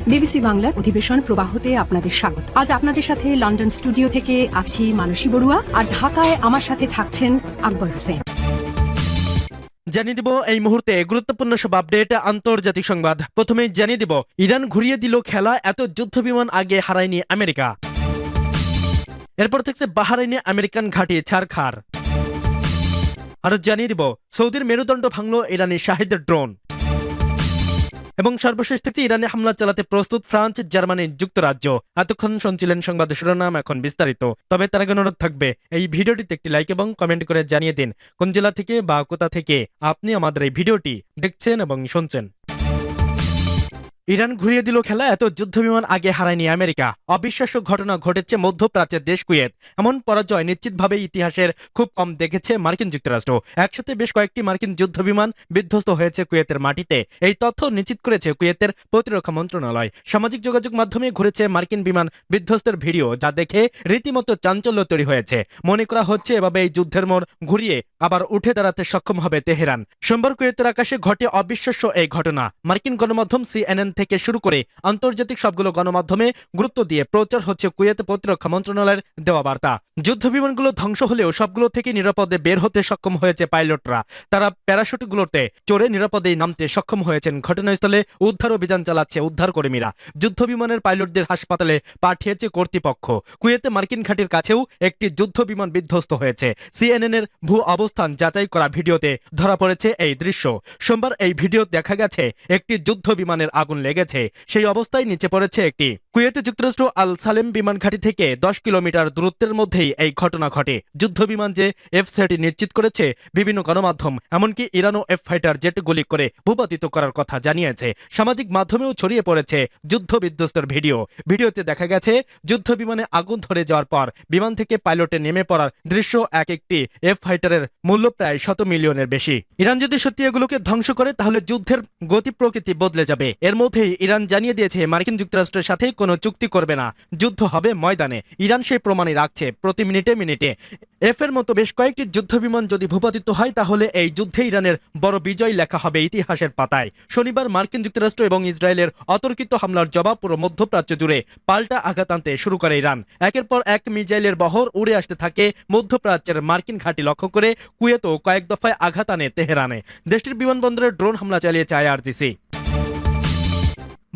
BBC বাংলার অধিবেশন প্রবাহতে আপনাদের স্বাগত। আজ আপনাদের সাথে লন্ডন স্টুডিও থেকে আছি মানসী বড়ুয়া, আর ঢাকায় আমার সাথে থাকছেন আকবর হোসেন। জানিয়ে দিব এই মুহূর্তে গুরুত্বপূর্ণ সব আপডেট, আন্তর্জাতিক সংবাদ। প্রথমে জানিয়ে দিব ইরান ঘুরিয়ে দিল খেলা, এত যুদ্ধ বিমান আগে হারায়নি আমেরিকা। এরপর থাকছে বাহরাইনে আমেরিকান ঘাঁটি ছারখার। আরো জানিয়ে দিব সৌদির মেরুদণ্ড ভাঙল ইরানি শাহিদ ড্রোন। এবং সর্বশেষ থেকে ইরানে হামলা চালাতে প্রস্তুত ফ্রান্স, জার্মানি, যুক্তরাজ্য। এতক্ষণ শুনছিলেন সংবাদ শিরোনাম, এখন বিস্তারিত। তবে তার আগে অনুরোধ থাকবে এই ভিডিওটিতে একটি লাইক এবং কমেন্ট করে জানিয়ে দিন কোন জেলা থেকে বা কোথা থেকে আপনি আমাদের এই ভিডিওটি দেখছেন এবং শুনছেন। ইরান ঘুরিয়ে দিল খেলা, এত যুদ্ধবিমান আগে হারায়নি আমেরিকা। অবিশ্বাস্য ঘটনা ঘটেছে মধ্যপ্রাচ্যের দেশ কুয়েত। এমন পরাজয় নিশ্চিতভাবে ইতিহাসের খুব কম দেখেছে মার্কিন যুক্তরাষ্ট্র। একসাথে বেশ কয়েকটি মার্কিন যুদ্ধবিমান বিধ্বস্ত হয়েছে কুয়েতের মাটিতে। এই তথ্য নিশ্চিত করেছে কুয়েতের প্রতিরক্ষা মন্ত্রণালয়। সামাজিক যোগাযোগ মাধ্যমে ঘুরেছে মার্কিন বিমান বিধ্বস্তের ভিডিও, যা দেখে রীতিমতো চাঞ্চল্য তৈরি হয়েছে। মনে করা হচ্ছে এভাবে এই যুদ্ধের মোড় ঘুরিয়ে আবার উঠে দাঁড়াতে সক্ষম হবে তেহরান। সোমবার কুয়েতের আকাশে ঘটে অবিশ্বাস্য এই ঘটনা। মার্কিন গণমাধ্যম CNN থেকে শুরু করে আন্তর্জাতিক সবগুলো গণমাধ্যমে গুরুত্ব দিয়ে প্রচার হচ্ছে কুয়েত প্রতিরক্ষা মন্ত্রণালয়ের দেওয়া বার্তা। যুদ্ধ বিমানগুলো ধ্বংস হলেও সবগুলো থেকে নিরাপদে বের হতে সক্ষম হয়েছে পাইলটরা। তারা প্যারাশুটগুলোতে চড়ে নিরাপদেই নামতে সক্ষম হয়েছেন। ঘটনাস্থলে উদ্ধার অভিযান চালাচ্ছে উদ্ধার কর্মীরা। যুদ্ধ বিমানের পাইলটদের হাসপাতালে পাঠিয়েছে কর্তৃপক্ষ। কুয়েতে মার্কিন ঘাঁটির কাছেও একটি যুদ্ধ বিমান বিধ্বস্ত হয়েছে। CNN এর ভূ অবস্থান যাচাই করা ভিডিওতে ধরা পড়েছে এই দৃশ্য। সোমবার এই ভিডিও দেখা গেছে একটি যুদ্ধ বিমানের আগুন লেগেছে। সেই অবস্থায় নিচে পড়েছে একটি। কুয়েতে যুক্তরাষ্ট্র আল সালেম বিমান ঘাঁটি থেকে 10 কিলোমিটার দূরত্বের মধ্যেই এই ঘটনা ঘটে। যুদ্ধ বিমান যে F-30 নিশ্চিত করেছে বিভিন্ন গণমাধ্যম। এমনকি ইরানও F-ফাইটার জেট গুলি করে ভূপাতিত করার কথা জানিয়েছে। সামাজিক মাধ্যমেও ছড়িয়ে পড়েছে যুদ্ধ বিধ্বস্তের ভিডিওতে দেখা গেছে যুদ্ধ বিমানে আগুন ধরে যাওয়ার পর বিমান থেকে পাইলটে নেমে পড়ার দৃশ্য। একটি F-ফাইটারের মূল্য প্রায় 100 মিলিয়নের বেশি। ইরান যদি সত্যি এগুলোকে ধ্বংস করে তাহলে যুদ্ধের গতি প্রকৃতি বদলে যাবে। এর মধ্যেই ইরান জানিয়ে দিয়েছে মার্কিন যুক্তরাষ্ট্রের সাথে কোনো চুক্তি করবে না, যুদ্ধ হবে ময়দানে। ইরান সেই প্রমাণই রাখছে প্রতি মিনিটে মিনিটে। এর মতো বেশ কয়েকটি যুদ্ধবিমান যদি ভূপাতিত হয় তাহলে এই যুদ্ধে ইরানের বড় বিজয় লেখা হবে ইতিহাসের পাতায়। শনিবার মার্কিন যুক্তরাষ্ট্র এবং ইসরায়েলের অতর্কিত হামলার জবাব পুরো মধ্যপ্রাচ্য জুড়ে পাল্টা আঘাত আনতে শুরু করে ইরান। একের পর এক মিসাইলের বহর উড়ে আসতে থাকে মধ্যপ্রাচ্যের মার্কিন ঘাঁটি লক্ষ্য করে। কুয়েতও কয়েক দফায় আঘাত আনে তেহরানে। দেশটির বিমানবন্দরে ড্রোন হামলা চালিয়েছে IRGC।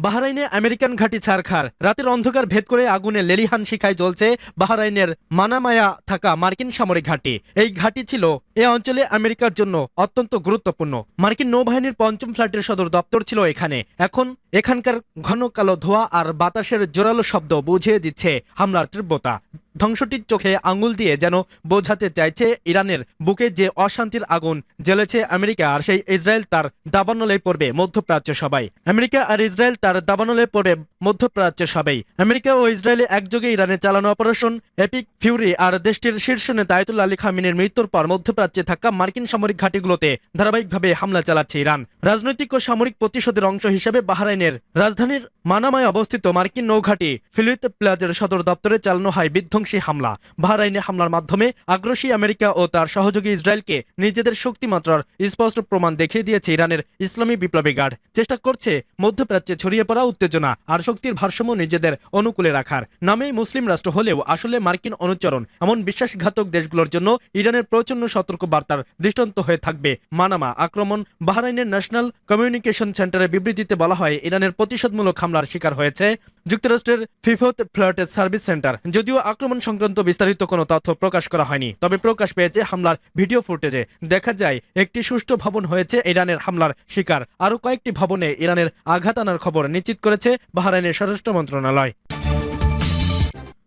বাহরাইনে আমেরিকান ঘাঁটি ছারখার। রাতের অন্ধকার ভেদ করে আগুনে লেলিহান শিখায় জ্বলছে বাহরাইনের মানামায়া থাকা মার্কিন সামরিক ঘাঁটি। এই ঘাঁটি ছিল এ অঞ্চলে আমেরিকার জন্য অত্যন্ত গুরুত্বপূর্ণ। মার্কিন নৌবাহিনীর 5ম ফ্লাইটের সদর দপ্তর ছিল এখানে। এখন এখানকার ঘন কালো ধোঁয়া আর বাতাসের জোরালো শব্দ বুঝিয়ে দিচ্ছে হামলার তীব্রতা। ধ্বংসটির চোখে আঙুল দিয়ে যেন বোঝাতে চাইছে ইরানের বুকে যে অশান্তির আগুন জ্বলেছে আমেরিকা আর সেই ইসরায়েল তার দাবানলে পড়বে মধ্যপ্রাচ্য সবাই। আমেরিকা আর ইসরায়েল তার দাবানলে পড়বে মধ্যপ্রাচ্যের সবাই। আমেরিকা ও ইসরায়েলে একযোগে ইরানে চালানো অপারেশন এপিক ফিউরি আর দেশটির শীর্ষ নেতা আয়াতুল্লাহ আলী খামেনির মৃত্যুর পর মধ্যপ্রাচ্যে থাকা মার্কিন সামরিক ঘাঁটিগুলোতে ধারাবাহিকভাবে হামলা চালাচ্ছে ইরান। রাজনৈতিক ও সামরিক প্রতিশোধের অংশ হিসেবে বাহরাইনের রাজধানীর মানামায় অবস্থিত মার্কিন নৌঘাঁটি ফিলিত প্লাজের সদর দপ্তরে চালানো হয় বিধ্বংসী হামলা। বাহরাইনে হামলার মাধ্যমে আগ্রাসী আমেরিকা ও তার সহযোগী ইসরায়েলকে নিজেদের শক্তিমাত্রার স্পষ্ট প্রমাণ দেখিয়ে দিয়েছে ইরানের ইসলামী বিপ্লবী গার্ড। চেষ্টা করছে মধ্যপ্রাচ্যে ছড়িয়ে পড়া উত্তেজনা আর শক্তির ভারসাম্য নিজেদের অনুকূলে রাখার নামে মুসলিম রাষ্ট্র হলেও আসলে মার্কিন অনুচরণ। এমন বিশ্বাসঘাতক দেশগুলোর জন্য ইরানের প্রচন্ড সতর্ক বার্তার দৃষ্টান্ত হয়ে থাকবে মানামা আক্রমণ। বাহরাইনের ন্যাশনাল কমিউনিকেশন সেন্টারের বিবৃতিতে বলা হয় ইরানের প্রতিশোধমূলক হামলার শিকার হয়েছে যুক্তরাষ্ট্রের 5th ফ্লাইট সার্ভিস সেন্টার। যদিও আক্রমণ সংক্রান্ত বিস্তারিত কোনো তথ্য প্রকাশ করা হয়নি, তবে প্রকাশ পেয়েছে হামলার ভিডিও ফুটেজে। দেখা যায় একটি সুষ্ঠু ভবন হয়েছে ইরানের হামলার শিকার। আরও কয়েকটি ভবনে ইরানের আঘাত আনার খবর নিশ্চিত করেছে বাহরাইনের স্বরাষ্ট্র মন্ত্রণালয়।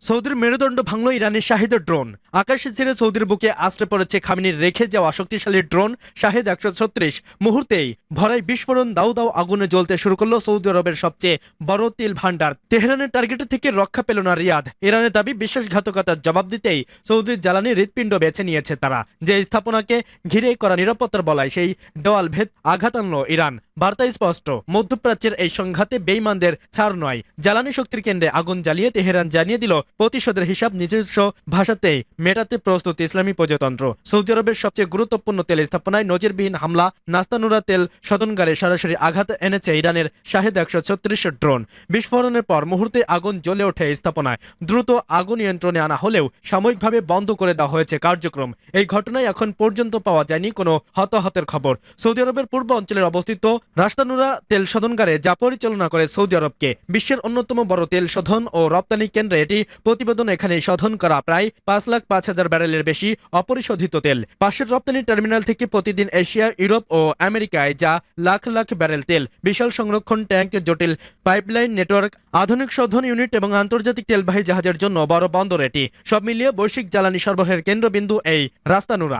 সৌদির মেরুদণ্ড ভাঙল ইরানি শাহিদ ড্রোন। আকাশে ছেড়ে সৌদির বুকে আশ্রে পড়েছে খামেনির রেখে যাওয়া শক্তিশালী ড্রোন শাহিদ 136। মুহূর্তেই ভরাই বিস্ফোরণ দাউ দাউ আগুনে জ্বলতে শুরু করলো সৌদি আরবের সবচেয়ে বড় তেল ভান্ডার। তেহরানের টার্গেট থেকে রক্ষা পেল না রিয়াদ। ইরানের দাবি বিশ্বাসঘাতকতার জবাব দিতেই সৌদির জ্বালানি হৃৎপিণ্ড বেছে নিয়েছে তারা। যে স্থাপনাকে ঘিরে করা নিরাপত্তার বলায় সেই দেওয়াল ভেদ আঘাত আনল ইরান। বার্তা স্পষ্ট, মধ্যপ্রাচ্যের এই সংঘাতে বেইমানদের ছাড় নয়। জ্বালানি শক্তির কেন্দ্রে আগুন জ্বালিয়ে তেহরান জানিয়ে দিল প্রতিশোধের হিসাব নিজস্ব ভাষাতেই মেটাতে প্রস্তুত ইসলামী প্রজাতন্ত্র। সৌদি আরবের সবচেয়ে গুরুত্বপূর্ণ তেল স্থাপনায় নজিরবিহীন হামলা, নাস্তানুরা তেল শোধনাগারে সরাসরি আঘাত এনেছে ইরানের শাহেদ 136 ড্রোন। বিস্ফোরণের পর মুহূর্তে আগুন জ্বলে ওঠে স্থাপনায়। দ্রুত আগুন নিয়ন্ত্রণে আনা হলেও সাময়িকভাবে বন্ধ করে দেওয়া হয়েছে কার্যক্রম। এই ঘটনায় এখন পর্যন্ত পাওয়া যায়নি কোনো হতাহতের খবর। সৌদি আরবের পূর্ব অঞ্চলের অবস্থিত রাস্তানুরা তেল শোধনাগারে যা পরিচালনা করে সৌদি আরবকে বিশ্বের অন্যতম বড় তেল শোধন ও রপ্তানি কেন্দ্রে এটি প্রতিবেদন এখানে শোধন করা প্রায় 5,05,000 ব্যারেলের বেশি অপরিশোধিত তেল। পাশের রপ্তানি টার্মিনাল থেকে প্রতিদিন এশিয়া, ইউরোপ ও আমেরিকায় যা লাখ লাখ ব্যারেল তেল, বিশাল সংরক্ষণ ট্যাঙ্ক, জটিল পাইপলাইন নেটওয়ার্ক, আধুনিক শোধন ইউনিট এবং আন্তর্জাতিক তেলবাহী জাহাজের জন্য বড় বন্দর এটি। সব মিলিয়ে বৈশ্বিক জ্বালানি সরবরাহের কেন্দ্রবিন্দু এই রাস্তানুরা।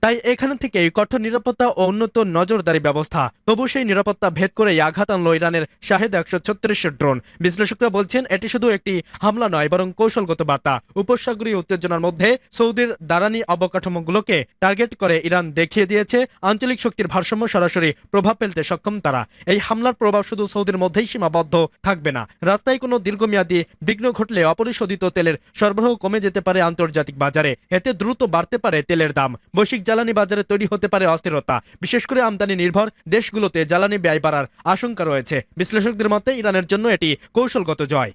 তাই এখান থেকেই কঠোর নিরাপত্তা ও উন্নত নজরদারি ব্যবস্থা। তবু সেই নিরাপত্তা ভেদ করেই আঘাত আনল ইরানের শাহেদ 136 ড্রোন। বিশ্লেষকরা বলছেন এটি শুধু একটি হামলা নয়, বরং কৌশলগত বার্তা। উপসাগরীয় উত্তেজনার মধ্যে সৌদির দারানি অবকাঠামোগুলোকে টার্গেট করে ইরান দেখিয়ে দিয়েছে আঞ্চলিক শক্তির ভারসাম্য সরাসরি প্রভাব ফেলতে সক্ষম তারা। এই হামলার প্রভাব শুধু সৌদির মধ্যেই সীমাবদ্ধ থাকবে না। রাস্তায় কোনো দীর্ঘমেয়াদী বিঘ্ন ঘটলে অপরিশোধিত তেলের সরবরাহ কমে যেতে পারে আন্তর্জাতিক বাজারে। এতে দ্রুত বাড়তে পারে তেলের দাম। বৈশ্বিক জ্বালানি বাজারে তৈরি হতে পারে অস্থিরতা। বিশেষ করে আমদানি নির্ভর দেশগুলোতে জ্বালানি ব্যয় বাড়ার আশঙ্কা রয়েছে। বিশ্লেষকদের মতে ইরানের জন্য এটি কৌশলগত জয়।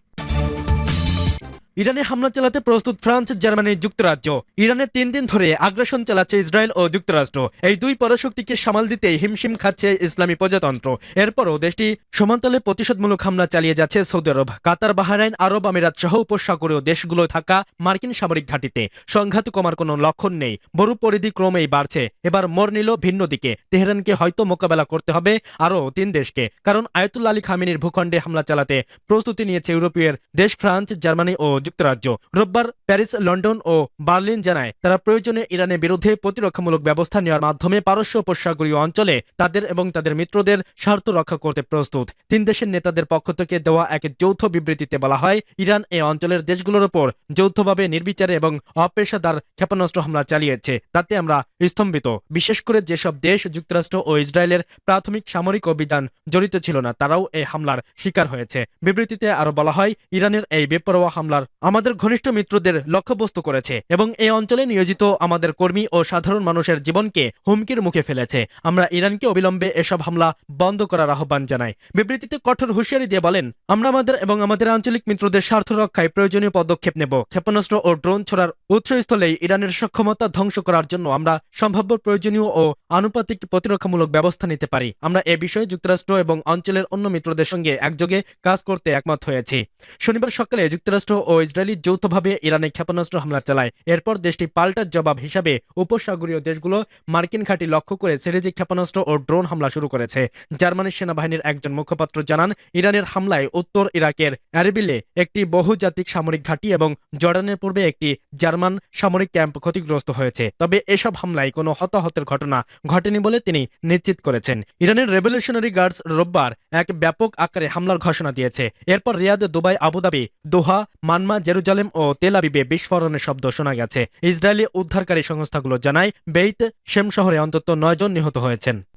ইরানে হামলা চালাতে প্রস্তুত ফ্রান্স, জার্মানি, যুক্তরাজ্য। ইরানে 3 দিন ধরে আগ্রাসন চালাচ্ছে ইসরায়েল ও যুক্তরাষ্ট্র। এই দুই পরাশক্তিকে সামাল দিতেই হিমশিম খাচ্ছে ইসলামী প্রজাতন্ত্র। এরপরও দেশটি সমান্তরালে প্রতিশোধমূলক হামলা চালিয়ে যাচ্ছে সৌদি আরব, কাতার, বাহরাইন, আরব আমিরাত সহ উপসাগরীয় দেশগুলো থাকা মার্কিন সামরিক ঘাঁটিতে। সংঘাত কমার কোনো লক্ষণ নেই, বড় পরিধি ক্রমেই বাড়ছে। এবার মোড় নিল ভিন্ন দিকে। তেহরানকে হয়তো মোকাবেলা করতে হবে আরও 3 দেশকে, কারণ আয়াতুল্লাহ আলী খামেনির ভূখণ্ডে হামলা চালাতে প্রস্তুতি নিয়েছে ইউরোপীয় দেশ ফ্রান্স, জার্মানি ও যুক্তরাজ্য। রোববার প্যারিস, লন্ডন ও বার্লিন জানায় তারা প্রয়োজনে ইরানের বিরুদ্ধে প্রতিরক্ষামূলক ব্যবস্থা নেওয়ার মাধ্যমে পারস্য উপসাগরীয় অঞ্চলে তাদের এবং তাদের মিত্রদের স্বার্থ রক্ষা করতে প্রস্তুত। 3 দেশের নেতাদের পক্ষ থেকে দেওয়া এক যৌথ বিবৃতিতে বলা হয়, ইরান এই অঞ্চলের দেশগুলোর ওপর যৌথভাবে নির্বিচারে এবং অপেশাদার ক্ষেপণাস্ত্র হামলা চালিয়েছে। তাতে আমরা স্তম্ভিত। বিশেষ করে যেসব দেশ যুক্তরাষ্ট্র ও ইসরায়েলের প্রাথমিক সামরিক অভিযান জড়িত ছিল না, তারাও এই হামলার শিকার হয়েছে। বিবৃতিতে আরো বলা হয়, ইরানের এই বেপরোয়া হামলার আমাদের ঘনিষ্ঠ মিত্রদের লক্ষ্যবস্তু করেছে এবং এই অঞ্চলে নিয়োজিত আমাদের কর্মী ও সাধারণ মানুষের জীবনকে হুমকির মুখে ফেলেছে। আমরা ইরানকে অবিলম্বে এসব হামলা বন্ধ করার আহ্বান জানাই। বিবৃতিতে কঠোর হুঁশিয়ারি দিয়ে বলেন, আমরা আমাদের এবং আমাদের আঞ্চলিক মিত্রদের স্বার্থ রক্ষায় প্রয়োজনীয় পদক্ষেপ নেব। ক্ষেপণাস্ত্র ও ড্রোন ছোড়ার উৎসস্থলেই ইরানের সক্ষমতা ধ্বংস করার জন্য আমরা সম্ভাব্য প্রয়োজনীয় ও আনুপাতিক প্রতিরক্ষামূলক ব্যবস্থা নিতে পারি। আমরা এ বিষয়ে যুক্তরাষ্ট্র এবং অঞ্চলের অন্য মিত্রদের সঙ্গে একযোগে কাজ করতে একমত হয়েছি। শনিবার সকালে যুক্তরাষ্ট্র ও ইসরায়েলি যৌথভাবে ইরানে ক্ষেপণাস্ত্র হামলা চালায়। এরপর দেশটি পাল্টার জবাব হিসাবে উপসাগরীয় দেশগুলো মার্কিন ঘাঁটি লক্ষ্য করে সিরিজে ক্ষেপণাস্ত্র ও ড্রোন হামলা শুরু করেছে। জার্মানির সেনাবাহিনীর একজন মুখপাত্র জানান, ইরানের হামলায় উত্তর ইরাকের এরবিলে একটি বহুজাতিক সামরিক ঘাঁটি এবং জর্ডানের পূর্বে একটি জার্মান সামরিক ক্যাম্প ক্ষতিগ্রস্ত হয়েছে। তবে এসব হামলায় কোনো হতাহতের ঘটনা ঘটেনি বলে তিনি নিশ্চিত করেছেন। ইরানের রেভলিউশনারি গার্ডস রোববার এক ব্যাপক আকারে হামলার ঘোষণা দিয়েছে। এরপর রিয়াদ, দুবাই, আবুধাবি, দোহা, মানমা, জেরুজালেম ও তেল আবিবে বিস্ফোরণের শব্দ শোনা গেছে। ইসরায়েলি উদ্ধারকারী সংস্থাগুলো জানায়, বেইত শেম শহরে অন্তত 9 জন নিহত হয়েছেন।